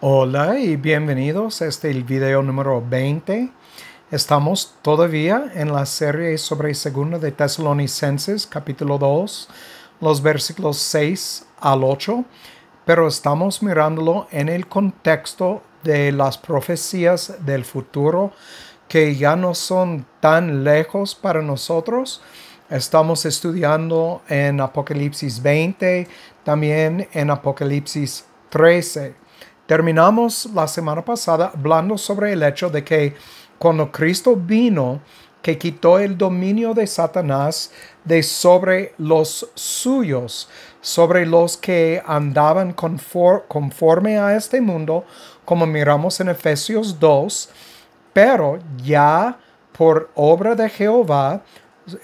Hola y bienvenidos a este video número 20. Estamos todavía en la serie sobre 2 de Tesalonicenses, capítulo 2, los versículos 6 al 8, pero estamos mirándolo en el contexto de las profecías del futuro que ya no son tan lejos para nosotros. Estamos estudiando en Apocalipsis 20, también en Apocalipsis 13. Terminamos la semana pasada hablando sobre el hecho de que cuando Cristo vino, que quitó el dominio de Satanás de sobre los suyos, sobre los que andaban conforme a este mundo, como miramos en Efesios 2, pero ya por obra de Jehová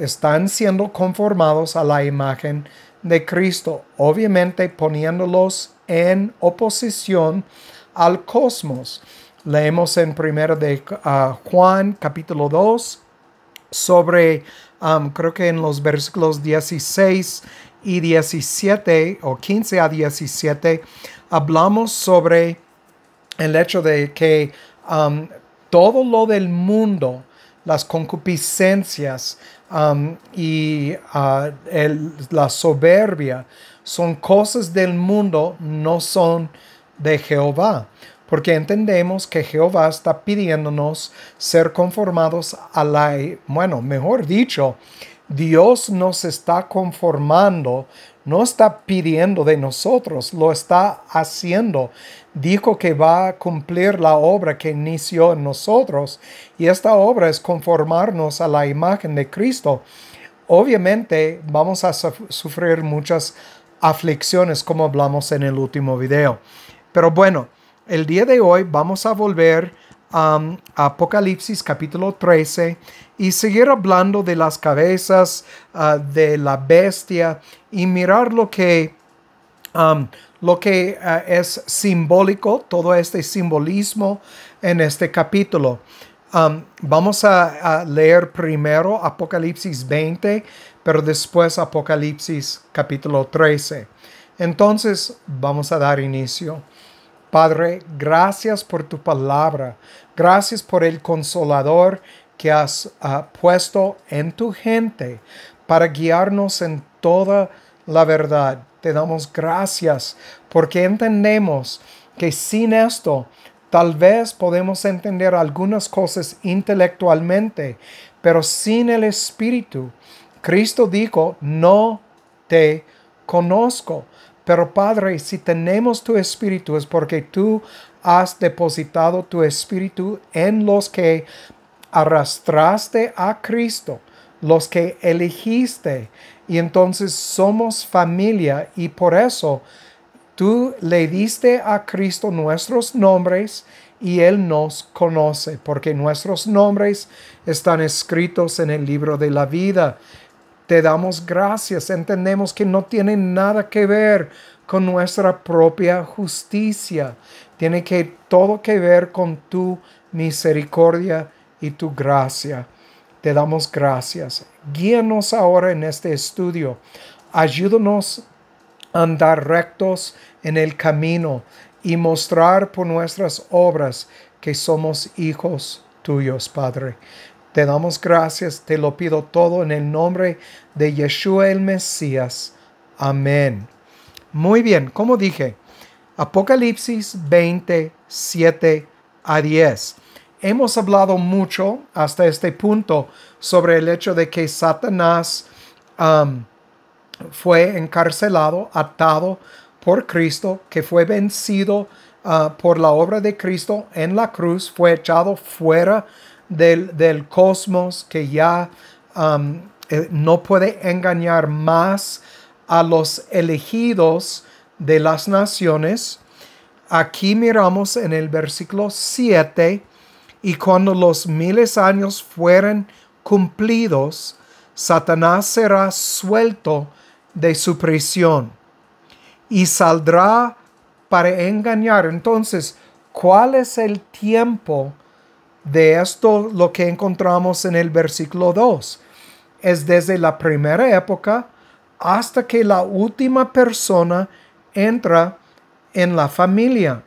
están siendo conformados a la imagen de Cristo, obviamente poniéndolos en oposición al cosmos. Leemos en 1 de Juan capítulo 2 sobre, creo que en los versículos 16 y 17 o 15 a 17, hablamos sobre el hecho de que todo lo del mundo, las concupiscencias y la soberbia son cosas del mundo, no son de Jehová. Porque entendemos que Jehová está pidiéndonos ser conformados a mejor dicho, Dios nos está conformando, no está pidiendo de nosotros, lo está haciendo. Dijo que va a cumplir la obra que inició en nosotros, y esta obra es conformarnos a la imagen de Cristo. Obviamente vamos a sufrir muchas aflicciones, como hablamos en el último video. Pero bueno, el día de hoy vamos a volver a Apocalipsis capítulo 13 y seguir hablando de las cabezas de la bestia y mirar lo que es simbólico, todo este simbolismo en este capítulo. Vamos a leer primero Apocalipsis 20, pero después Apocalipsis capítulo 13. Entonces vamos a dar inicio. Padre, gracias por tu palabra. Gracias por el consolador que has puesto en tu gente para guiarnos en toda la verdad. Te damos gracias porque entendemos que sin esto tal vez podemos entender algunas cosas intelectualmente, pero sin el Espíritu. Cristo dijo, no te conozco. Pero Padre, si tenemos tu Espíritu es porque tú has depositado tu Espíritu en los que arrastraste a Cristo, los que elegiste, y entonces somos familia, y por eso tú le diste a Cristo nuestros nombres y Él nos conoce, porque nuestros nombres están escritos en el libro de la vida. Te damos gracias, entendemos que no tiene nada que ver con nuestra propia justicia. Tiene todo que ver con tu misericordia y tu gracia. Te damos gracias. Guíanos ahora en este estudio. Ayúdanos a andar rectos en el camino y mostrar por nuestras obras que somos hijos tuyos, Padre. Te damos gracias, te lo pido todo en el nombre de Yeshua el Mesías. Amén. Muy bien, como dije, Apocalipsis 27 a 10. Hemos hablado mucho hasta este punto sobre el hecho de que Satanás fue encarcelado, atado por Cristo, que fue vencido por la obra de Cristo en la cruz, fue echado fuera del cosmos, que ya no puede engañar más a los elegidos de las naciones. Aquí miramos en el versículo 7, y cuando los 1000 años fueren cumplidos, Satanás será suelto de su prisión y saldrá para engañar. Entonces, ¿cuál es el tiempo de esto? Lo que encontramos en el versículo 2 es desde la primera época hasta que la última persona entra en la familia.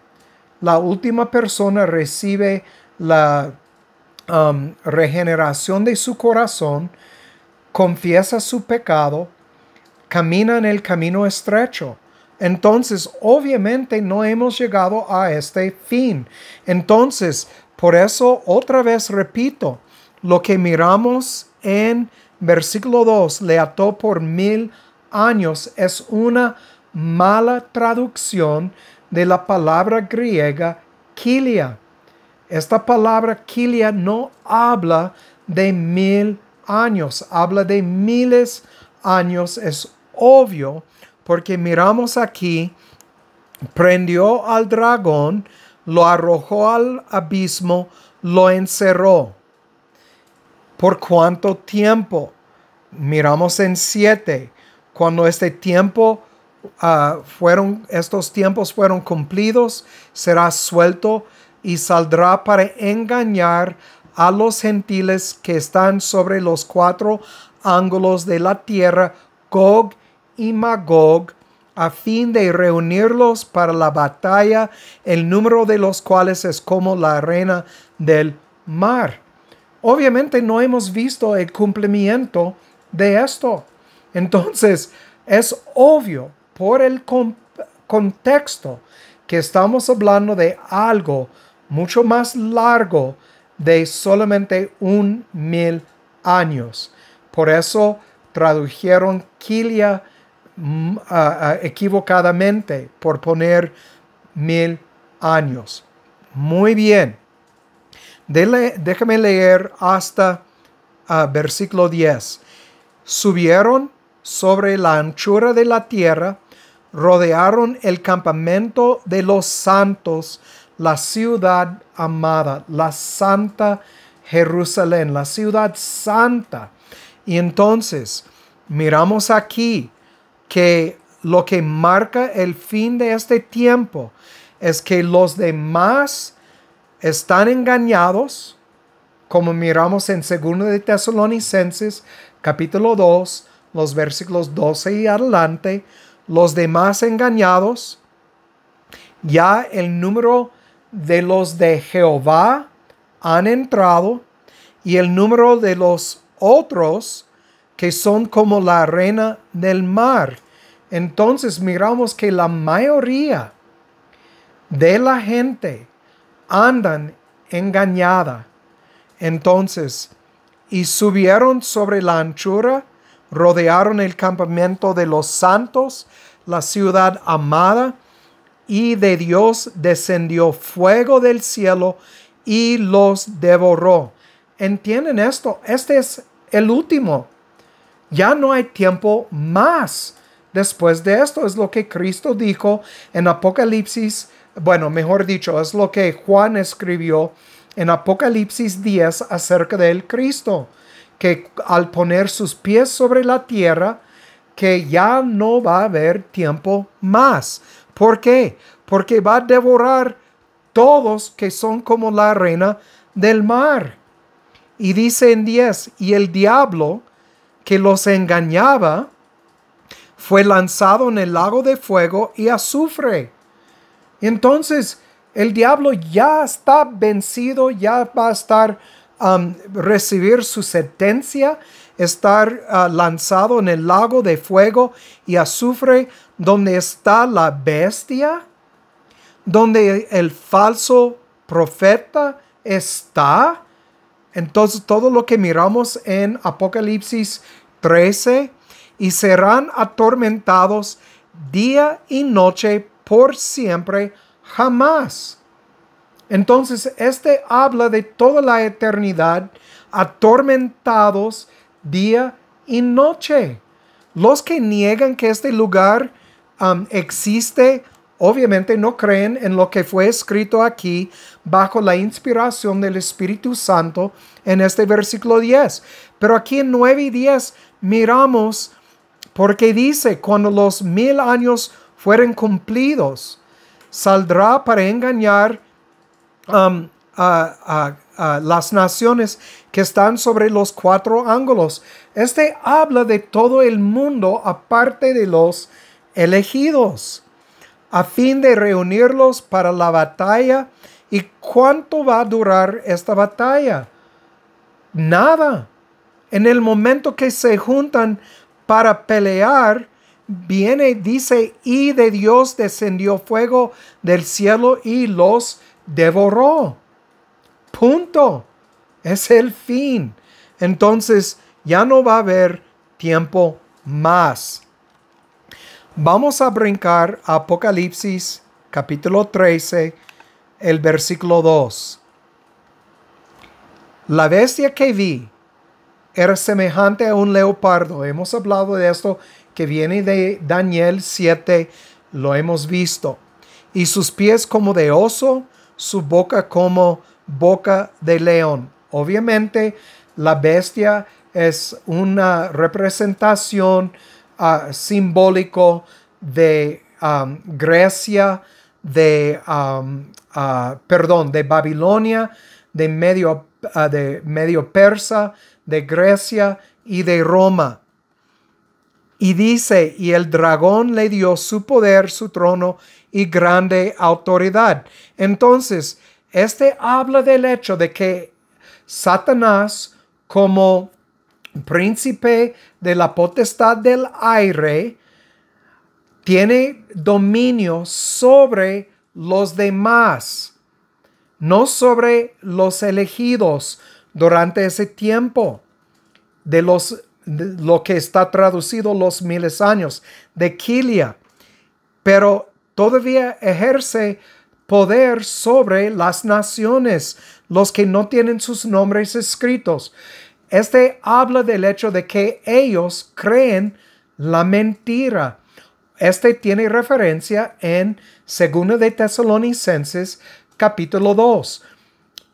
la última persona recibe la regeneración de su corazón, confiesa su pecado, camina en el camino estrecho. Entonces, obviamente no hemos llegado a este fin. Entonces, por eso, otra vez repito, lo que miramos en versículo 2, le ató por 1000 años, es una mala traducción de la palabra griega kilia. Esta palabra kilia no habla de 1000 años, habla de miles años. Es obvio porque miramos aquí, prendió al dragón, lo arrojó al abismo, lo encerró. ¿Por cuánto tiempo? Miramos en 7. Cuando estos tiempos fueron cumplidos, será suelto y saldrá para engañar a los gentiles que están sobre los 4 ángulos de la tierra, Gog y Magog, a fin de reunirlos para la batalla, el número de los cuales es como la arena del mar. Obviamente no hemos visto el cumplimiento de esto. Entonces, es obvio por el contexto que estamos hablando de algo mucho más largo de solamente 1000 años. Por eso tradujeron kilia equivocadamente por poner 1000 años. Muy bien. Déjame leer hasta versículo 10. Subieron sobre la anchura de la tierra, rodearon el campamento de los santos, la ciudad amada, la santa Jerusalén, la ciudad santa. Y entonces miramos aquí que lo que marca el fin de este tiempo es que los demás están engañados, como miramos en 2 de Tesalonicenses, capítulo 2, los versículos 12 y adelante, los demás engañados. Ya el número de los de Jehová han entrado y el número de los otros que son como la arena del mar. Entonces miramos que la mayoría de la gente andan engañada. Entonces, y subieron sobre la anchura, rodearon el campamento de los santos, la ciudad amada, y de Dios descendió fuego del cielo y los devoró. ¿Entienden esto? Este es el último. Ya no hay tiempo más. Después de esto es lo que Cristo dijo en Apocalipsis. Bueno, mejor dicho, es lo que Juan escribió en Apocalipsis 10 acerca del Cristo, que al poner sus pies sobre la tierra, que ya no va a haber tiempo más. ¿Por qué? Porque va a devorar todos que son como la arena del mar. Y dice en 10, y el diablo que los engañaba fue lanzado en el lago de fuego y azufre. Entonces, el diablo ya está vencido, ya va a estar recibir su sentencia, estar lanzado en el lago de fuego y azufre, donde está la bestia, donde el falso profeta está. Entonces, todo lo que miramos en Apocalipsis 13, y serán atormentados día y noche por siempre, jamás. Entonces, este habla de toda la eternidad, atormentados día y noche. Los que niegan que este lugar existe, obviamente no creen en lo que fue escrito aquí bajo la inspiración del Espíritu Santo en este versículo 10. Pero aquí en 9 y 10 miramos porque dice, cuando los 1000 años fueren cumplidos, saldrá para engañar a las naciones que están sobre los 4 ángulos. Este habla de todo el mundo aparte de los elegidos. a fin de reunirlos para la batalla. ¿Y cuánto va a durar esta batalla? Nada. En el momento que se juntan para pelear, viene, dice, y de Dios descendió fuego del cielo y los devoró. Punto. Es el fin. Entonces ya no va a haber tiempo más. Vamos a brincar a Apocalipsis capítulo 13, el versículo 2. La bestia que vi era semejante a un leopardo. Hemos hablado de esto que viene de Daniel 7, lo hemos visto. Y sus pies como de oso, su boca como boca de león. Obviamente la bestia es una representación simbólico de Grecia, de Babilonia, de Medio Persa, de Grecia y de Roma. Y dice, y el dragón le dio su poder, su trono y grande autoridad. Entonces, habla del hecho de que Satanás, como príncipe de la potestad del aire, tiene dominio sobre los demás, no sobre los elegidos durante ese tiempo de lo que está traducido los 1000 años de Kilia, pero todavía ejerce poder sobre las naciones, los que no tienen sus nombres escritos. Habla del hecho de que ellos creen la mentira. Tiene referencia en 2 de Tesalonicenses capítulo 2.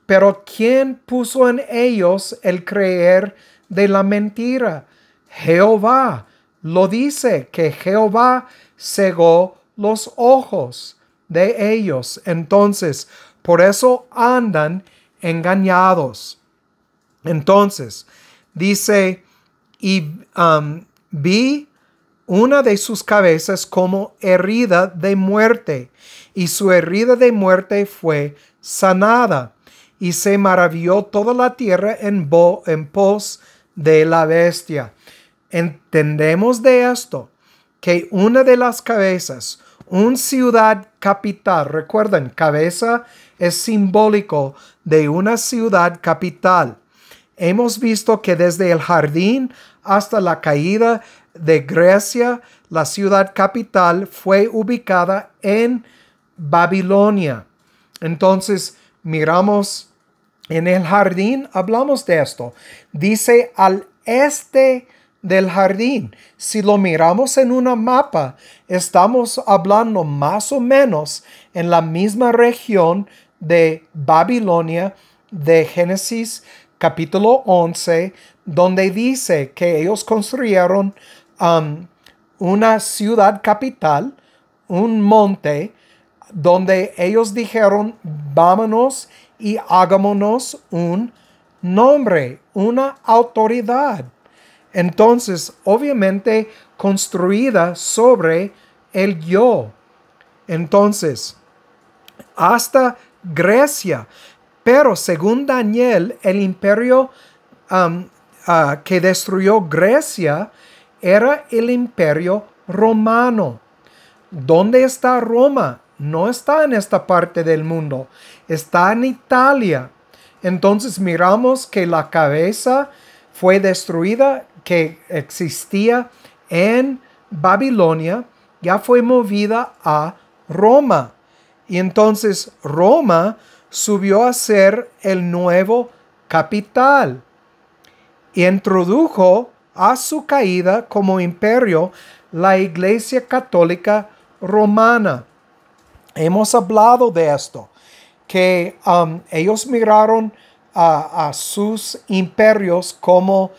Pero ¿quién puso en ellos el creer de la mentira? Jehová. Lo dice que Jehová cegó los ojos de ellos. Entonces, por eso andan engañados. Entonces, dice, y vi una de sus cabezas como herida de muerte, y su herida de muerte fue sanada, y se maravilló toda la tierra en pos de la bestia. Entendemos de esto que una de las cabezas, una ciudad capital, recuerden, cabeza es simbólico de una ciudad capital. Hemos visto que desde el jardín hasta la caída de Grecia, la ciudad capital fue ubicada en Babilonia. Entonces, miramos en el jardín, hablamos de esto. Dice al este del jardín. Si lo miramos en una mapa, estamos hablando más o menos en la misma región de Babilonia de Génesis capítulo 11, donde dice que ellos construyeron una ciudad capital, un monte, donde ellos dijeron, vámonos y hagámonos un nombre, una autoridad. Entonces, obviamente, construida sobre el yo. Entonces, hasta Grecia. Pero según Daniel, el imperio que destruyó Grecia era el imperio romano. ¿Dónde está Roma? No está en esta parte del mundo. Está en Italia. Entonces miramos que la cabeza fue destruida, que existía en Babilonia, ya fue movida a Roma. Y entonces Roma subió a ser el nuevo capital. Y introdujo a su caída como imperio la Iglesia Católica Romana. Hemos hablado de esto, que ellos miraron a sus imperios como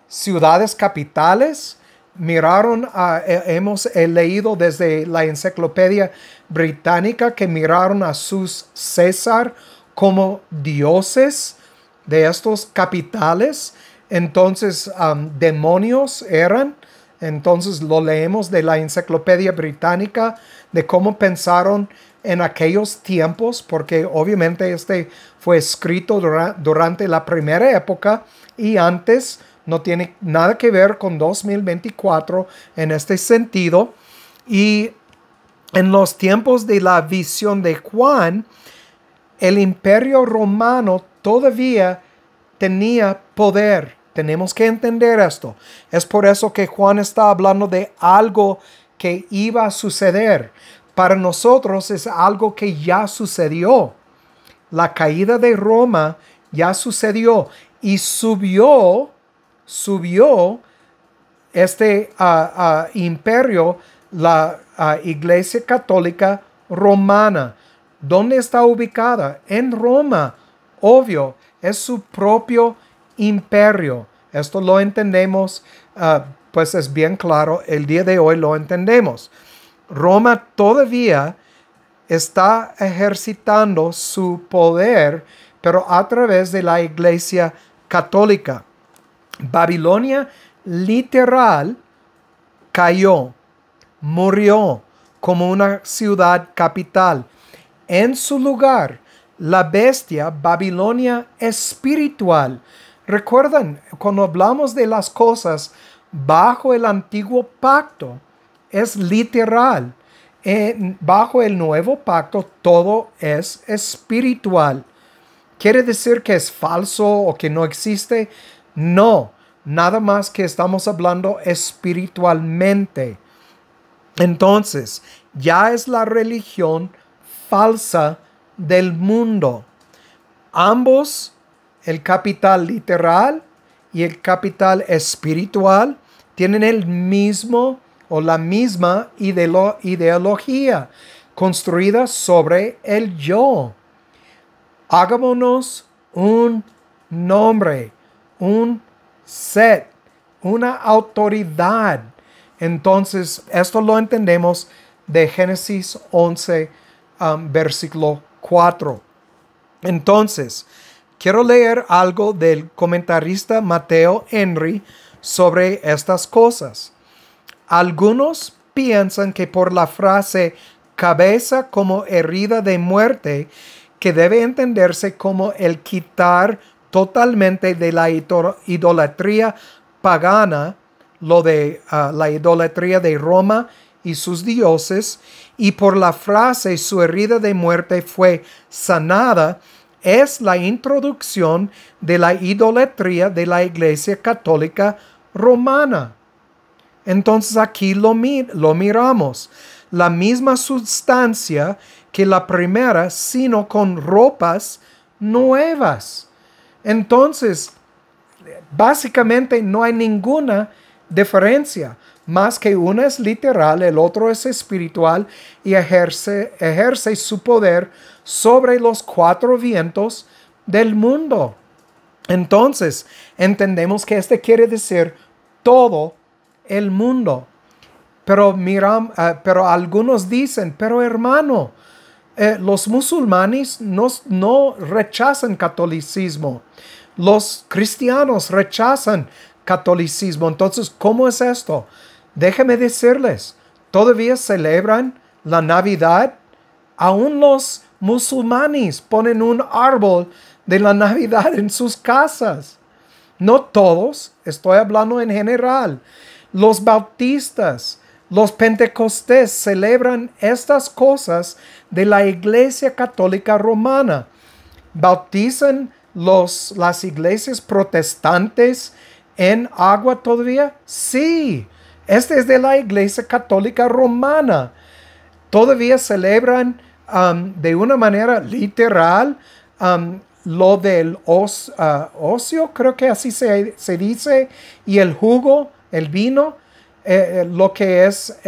ciudades capitales. Hemos leído desde la Enciclopedia Británica que miraron a sus César como dioses de estos capitales. Entonces, demonios eran Entonces lo leemos de la Enciclopedia Británica, de cómo pensaron en aquellos tiempos, porque obviamente este fue escrito durante la primera época y antes no tiene nada que ver con 2024 en este sentido. Y en los tiempos de la visión de Juan, el Imperio Romano todavía tenía poder. Tenemos que entender esto. Es por eso que Juan está hablando de algo que iba a suceder. Para nosotros es algo que ya sucedió. La caída de Roma ya sucedió y subió este imperio, la Iglesia Católica Romana. ¿Dónde está ubicada? En Roma. Obvio, es su propio imperio. Esto lo entendemos, pues es bien claro, el día de hoy lo entendemos. Roma todavía está ejercitando su poder, pero a través de la Iglesia Católica. Babilonia literal cayó, murió como una ciudad capital. En su lugar, la bestia Babilonia espiritual. ¿Recuerdan? Cuando hablamos de las cosas bajo el antiguo pacto, es literal. Bajo el nuevo pacto, todo es espiritual. ¿Quiere decir que es falso o que no existe? No, nada más que estamos hablando espiritualmente. Entonces, ya es la religión falsa del mundo. Ambos, el capital literal y el capital espiritual, tienen el mismo o la misma ideología construida sobre el yo. Hagámonos un nombre, un set, una autoridad. Entonces, esto lo entendemos de Génesis 11, versículo 4. Entonces, quiero leer algo del comentarista Mateo Henry sobre estas cosas. Algunos piensan que por la frase cabeza como herida de muerte, que debe entenderse como el quitar totalmente de la idolatría pagana, lo de la idolatría de Roma y sus dioses, y por la frase su herida de muerte fue sanada, es la introducción de la idolatría de la Iglesia Católica Romana. Entonces aquí lo miramos, la misma sustancia que la primera, sino con ropas nuevas. Entonces, básicamente no hay ninguna diferencia, más que uno es literal, el otro es espiritual y ejerce su poder sobre los cuatro vientos del mundo. Entonces, entendemos que este quiere decir todo el mundo. Pero algunos dicen, pero hermano, los musulmanes no rechazan catolicismo. Los cristianos rechazan catolicismo. Entonces, ¿cómo es esto? Déjenme decirles, todavía celebran la Navidad. Aún los musulmanes ponen un árbol de la Navidad en sus casas. No todos, estoy hablando en general. Los bautistas, los pentecostés celebran estas cosas de la Iglesia Católica Romana. ¿Bautizan las iglesias protestantes en agua todavía? Sí, este es de la Iglesia Católica Romana. Todavía celebran de una manera literal lo del ocio, creo que así se dice, y el jugo, el vino, lo que es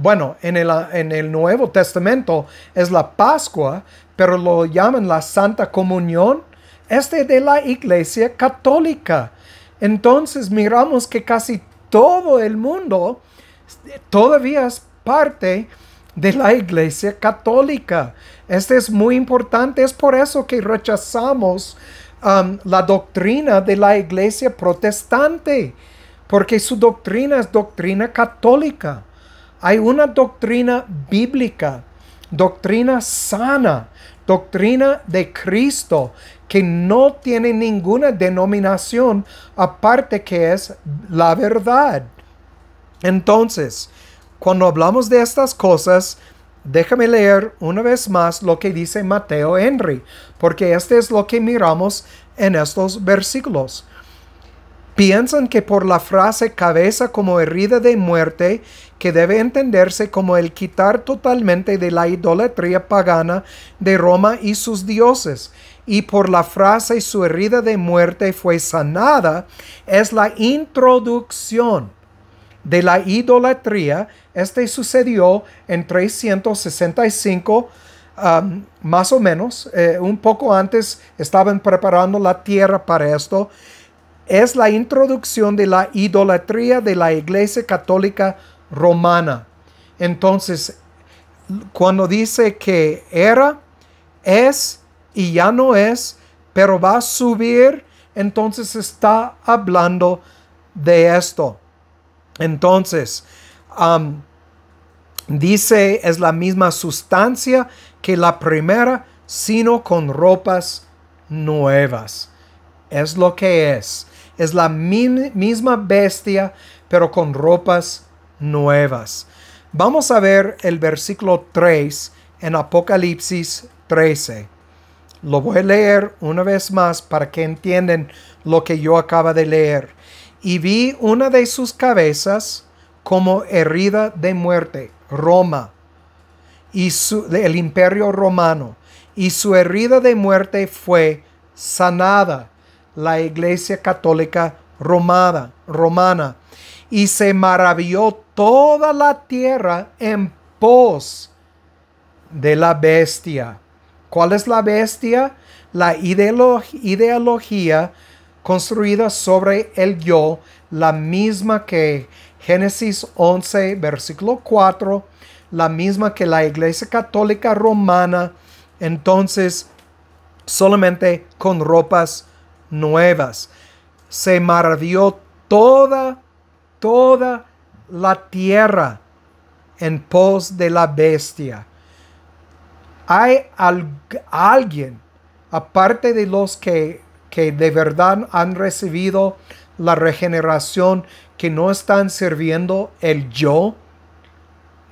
bueno, en el Nuevo Testamento es la Pascua, pero lo llaman la Santa Comunión. Este es de la Iglesia Católica. Entonces miramos que casi todo el mundo todavía es parte de la Iglesia Católica. Este es muy importante. Es por eso que rechazamos la doctrina de la Iglesia Protestante. porque su doctrina es doctrina católica. Hay una doctrina bíblica, doctrina sana, doctrina de Cristo, que no tiene ninguna denominación aparte que es la verdad. Entonces, cuando hablamos de estas cosas, déjame leer una vez más lo que dice Mateo Henry, porque este es lo que miramos en estos versículos. Piensan que por la frase cabeza como herida de muerte, que debe entenderse como el quitar totalmente de la idolatría pagana de Roma y sus dioses, y por la frase su herida de muerte fue sanada, es la introducción de la idolatría. Este sucedió en 365, más o menos, un poco antes estaban preparando la tierra para esto. Es la introducción de la idolatría de la Iglesia Católica Romana. Entonces, cuando dice que era, es y ya no es, pero va a subir, entonces está hablando de esto. Entonces, dice, es la misma sustancia que la primera, sino con ropas nuevas. Es lo que es. Es la misma bestia, pero con ropas nuevas. Vamos a ver el versículo 3 en Apocalipsis 13. Lo voy a leer una vez más para que entiendan lo que yo acabo de leer. Y vi una de sus cabezas como herida de muerte, Roma, y el imperio romano. Y su herida de muerte fue sanada, la Iglesia Católica romana, y se maravilló toda la tierra en pos de la bestia. ¿Cuál es la bestia? La ideología construida sobre el yo, la misma que Génesis 11, versículo 4, la misma que la Iglesia Católica Romana, entonces solamente con ropas nuevas. Se maravilló toda la tierra en pos de la bestia. Hay alguien, aparte de los que de verdad han recibido la regeneración, que no están sirviendo el yo.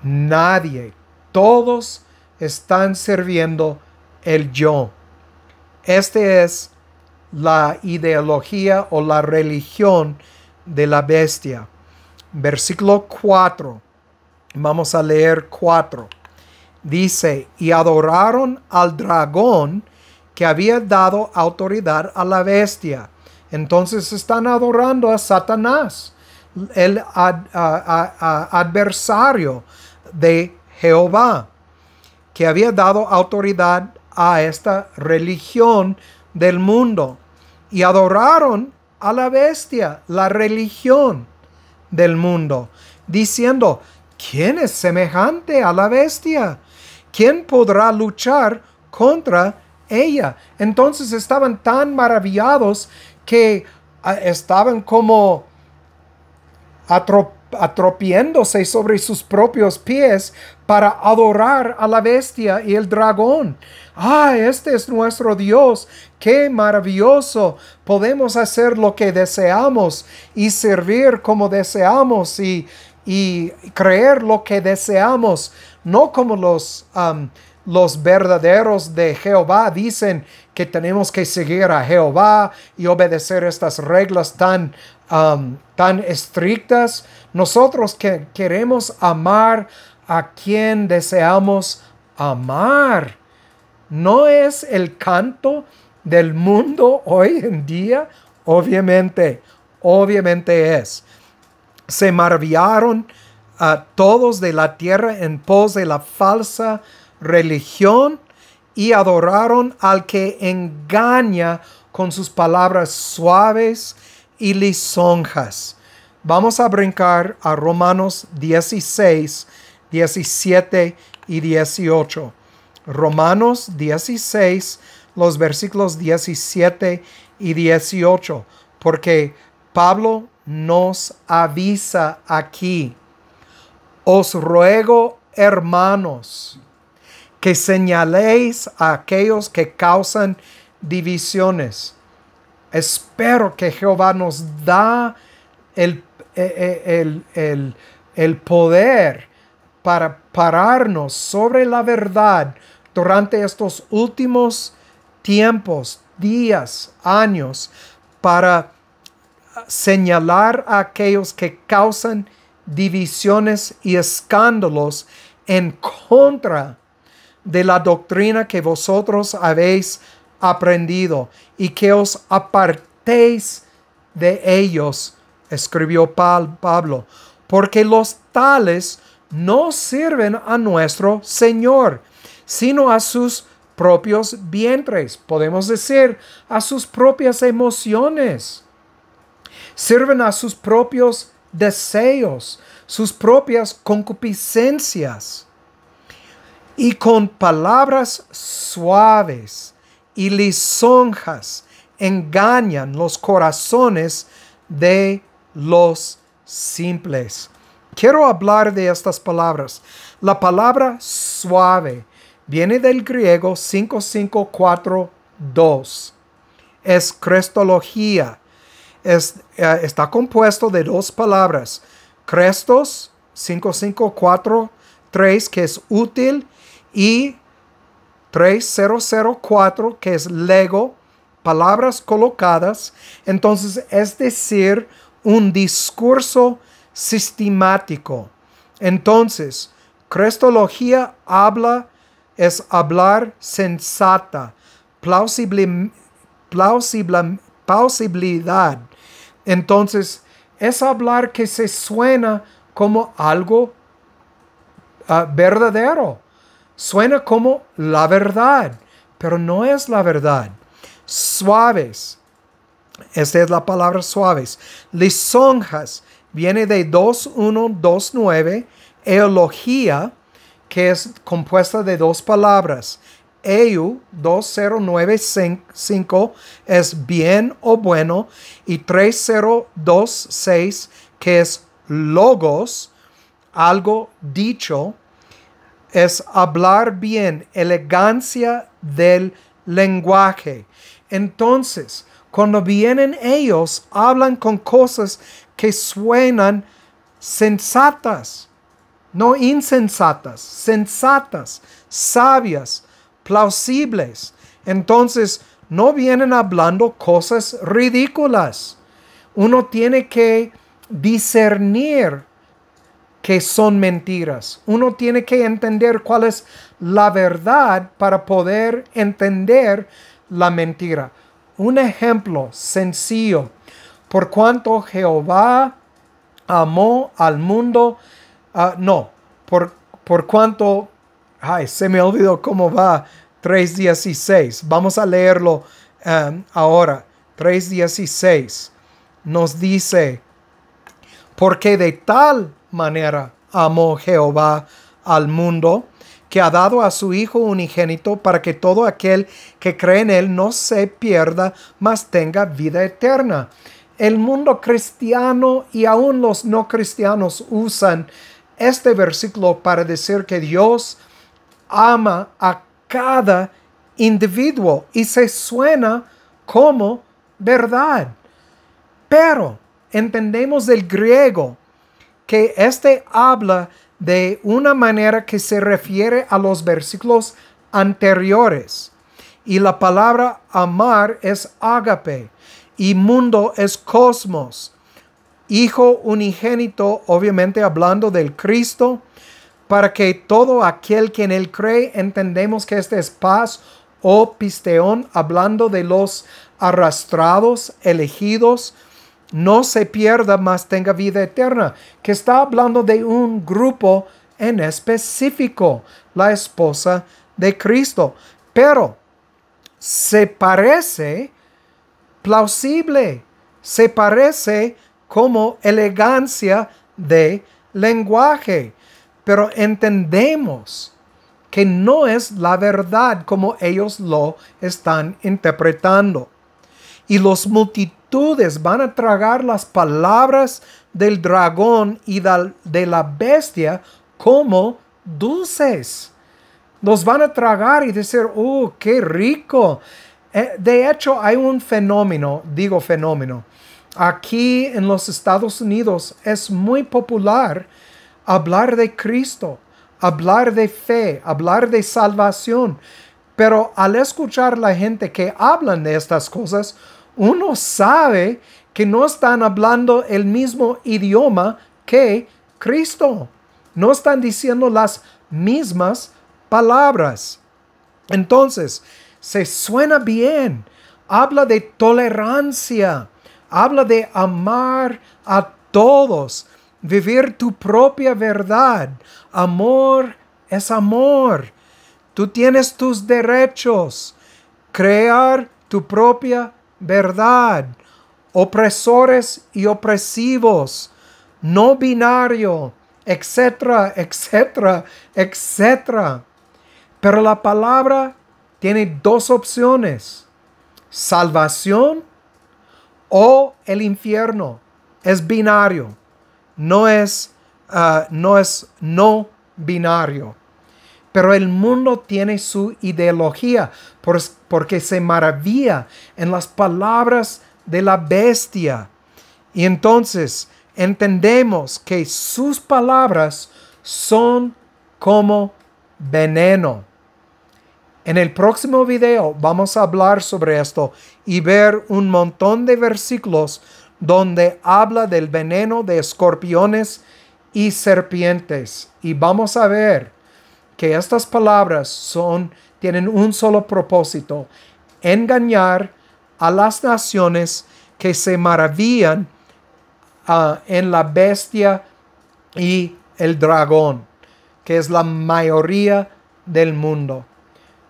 Nadie. Todos están sirviendo el yo. Este es la ideología o la religión de la bestia. Versículo 4. Vamos a leer 4. Dice, y adoraron al dragón que había dado autoridad a la bestia. Entonces están adorando a Satanás, el adversario de Jehová, que había dado autoridad a esta religión del mundo. Y adoraron a la bestia, la religión del mundo, diciendo, ¿quién es semejante a la bestia? ¿Quién podrá luchar contra ella? Entonces estaban tan maravillados que estaban como atropiándose sobre sus propios pies para adorar a la bestia y el dragón. Este es nuestro Dios, qué maravilloso. Podemos hacer lo que deseamos y servir como deseamos y creer lo que deseamos, no como los verdaderos de Jehová dicen que tenemos que seguir a Jehová y obedecer estas reglas tan estrictas. Nosotros que queremos amar a quien deseamos amar. ¿No es el canto del mundo hoy en día? Obviamente es. Se maravillaron todos de la tierra en pos de la falsa religión y adoraron al que engaña con sus palabras suaves y lisonjas. Vamos a brincar a Romanos 16, 17 y 18. Romanos 16, los versículos 17 y 18, porque Pablo nos avisa aquí: os ruego, hermanos, que señaléis a aquellos que causan divisiones. Espero que Jehová nos da el poder para pararnos sobre la verdad durante estos últimos tiempos, días, años, para señalar a aquellos que causan divisiones y escándalos en contra de la doctrina que vosotros habéis aprendido, y que os apartéis de ellos, escribió Pablo, porque los tales no sirven a nuestro Señor, sino a sus propios vientres, podemos decir, a sus propias emociones. Sirven a sus propios deseos, sus propias concupiscencias, y con palabras suaves y lisonjas engañan los corazones de los simples. Quiero hablar de estas palabras. La palabra suave viene del griego 5542. Es crestología. Está compuesto de dos palabras. Crestos, 5543, que es útil, y 3004, que es lego, palabras colocadas. Entonces, es decir, un discurso sistemático. Entonces, crestología es hablar sensata, plausibilidad. Entonces, es hablar que se suena como algo verdadero. Suena como la verdad, pero no es la verdad. Suaves. Esta es la palabra suaves. Lisonjas viene de 2129. Eología, que es compuesta de dos palabras. EU 2095 es bien o bueno, y 3026, que es logos, algo dicho, es hablar bien, elegancia del lenguaje. Entonces, cuando vienen ellos, hablan con cosas que suenan sensatas, no insensatas, sensatas, sabias, plausibles. Entonces, no vienen hablando cosas ridículas. Uno tiene que discernir que son mentiras. Uno tiene que entender cuál es la verdad para poder entender la mentira. Un ejemplo sencillo. Por cuanto Jehová amó al mundo, por cuanto, se me olvidó cómo va 3:16. Vamos a leerlo ahora. 3:16 nos dice: porque de tal manera amó Jehová al mundo, que ha dado a su Hijo unigénito, para que todo aquel que cree en él no se pierda, mas tenga vida eterna. El mundo cristiano y aún los no cristianos usan este versículo para decir que Dios ama a cada individuo, y se suena como verdad. Pero entendemos del griego que habla de una manera que se refiere a los versículos anteriores. Y la palabra amar es ágape, y mundo es cosmos. Hijo unigénito, obviamente hablando del Cristo, para que todo aquel que en él cree, entendemos que este es paz o pisteón, hablando de los arrastrados, elegidos, no se pierda, mas tenga vida eterna, que está hablando de un grupo en específico, la esposa de Cristo. Pero se parece plausible, se parece como elegancia de lenguaje, pero entendemos que no es la verdad como ellos lo están interpretando. y las multitudes van a tragar las palabras del dragón y de la bestia como dulces. Los van a tragar y decir, ¡oh, qué rico! De hecho, hay un fenómeno, aquí en los Estados Unidos es muy popular hablar de Cristo, hablar de fe, hablar de salvación. Pero al escuchar a la gente que hablan de estas cosas, uno sabe que no están hablando el mismo idioma que Cristo. No están diciendo las mismas palabras. Entonces, se suena bien. Habla de tolerancia. Habla de amar a todos. Vivir tu propia verdad. Amor es amor. Tú tienes tus derechos. Crear tu propia verdad. Opresores y opresivos. No binario. Etcétera, etcétera, etcétera. Pero la palabra tiene dos opciones: salvación o el infierno. Es binario, no es no binario. Pero el mundo tiene su ideología porque se maravilla en las palabras de la bestia. Y entonces entendemos que sus palabras son como veneno. En el próximo video vamos a hablar sobre esto y ver un montón de versículos donde habla del veneno de escorpiones y serpientes. Y vamos a ver que estas palabras tienen un solo propósito: engañar a las naciones que se maravillan en la bestia y el dragón, que es la mayoría del mundo.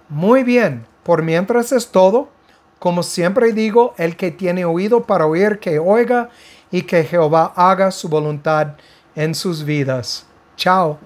Muy bien, por mientras es todo. Como siempre digo, el que tiene oído para oír, que oiga, y que Jehová haga su voluntad en sus vidas. Chao.